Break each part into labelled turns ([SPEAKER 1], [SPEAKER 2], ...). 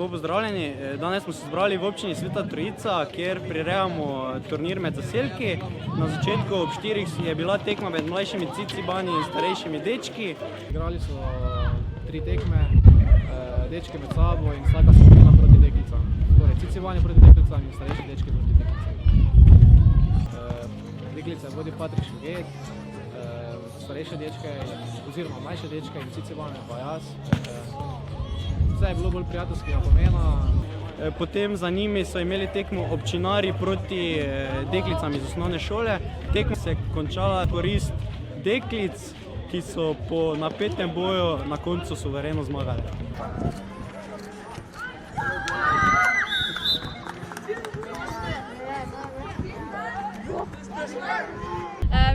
[SPEAKER 1] Lepo pozdravljeni. Danes smo se zbrali v občini Sveta Trojica, kjer prirejamo turnir med zaselki. Na začetku ob 4 je bila tekma med mlajšimi Cicibani in starejšimi dečki.
[SPEAKER 2] Igrali so 3 tekme, dečki med sabo in vsaka skupina proti deklicam. Torej Cicibani proti deklicam in starejši dečki proti deklicam. Deklice vodi Patrik Šuget, starejše dečke oziroma mlajše dečke in Cicibane pa jaz. Vse je bilo bolj prijateljskega pomena.
[SPEAKER 1] Potem za njimi so imeli tekmo občinari proti deklicam iz osnovne šole. Tekma se je končala korist deklic, ki so po napetem boju na koncu suvereno zmagali.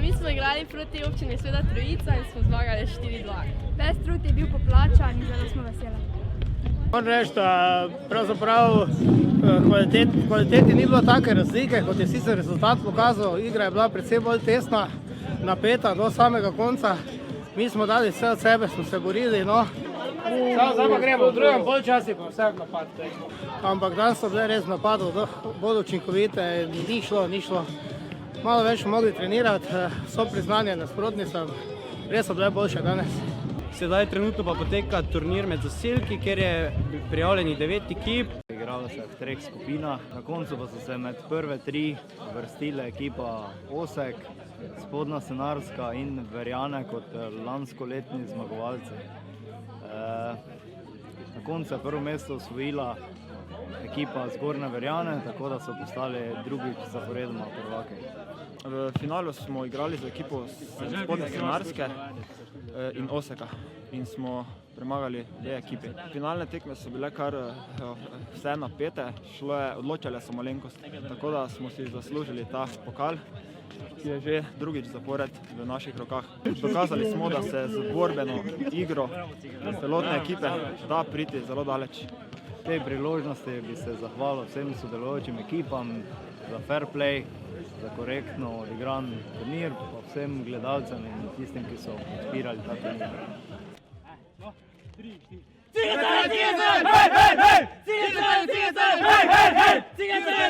[SPEAKER 3] Mi smo igrali proti občini Sveta Trojica in smo zmagali 4-2.
[SPEAKER 4] Ves trud je bil poplačan in zelo smo veseli.
[SPEAKER 5] Moram reči, da pravzaprav kvaliteti ni bilo take razlike, kot je sicer rezultat pokazal. Igra je bila predvsem bolj tesna, napeta do samega konca. Mi smo dali vse od sebe, smo se borili, no. Zdaj pa gremo, v drugem polčasu pa vse v napad. Ampak danes so bile res napadov bolj učinkovite, ni šlo. Malo več mogli trenirati, so priznanje nasprotnicam, res so bile boljše danes.
[SPEAKER 1] Sedaj trenutno pa poteka turnir med zaselki, kjer je prijavljenih 9 ekip.
[SPEAKER 6] Igralo se je v 3 skupinah, na koncu pa so se med prve 3 vrstile ekipa Osek, Spodnja Senarska in Verjane kot lanskoletni zmagovalci. Na koncu je prvo mesto osvojila ekipa Zgornje Verjane, tako da so postali drugič zaporedoma prvaki.
[SPEAKER 7] V finalu smo igrali z ekipo Spodnje Senarske in Oseka in smo premagali 2 ekipi. Finalne tekme so bile kar vse napete, odločale so malenkost, tako da smo si zaslužili ta pokal, ki je že drugič zapored v naših rokah. Dokazali smo, da se z borbeno igro celotne ekipe da priti zelo daleč.
[SPEAKER 6] V tej priložnosti bi se zahvalil vsem sodelujočim ekipam za fair play, za korektno odigran turnir, pa vsem gledalcem in tistim, ki so podpirali ta turnir.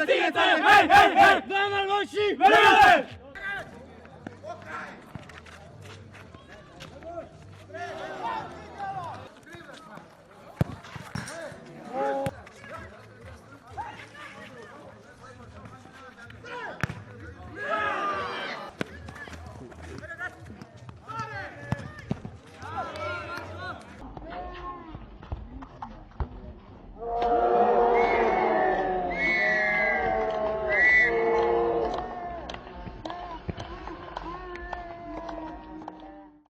[SPEAKER 8] Cigeca!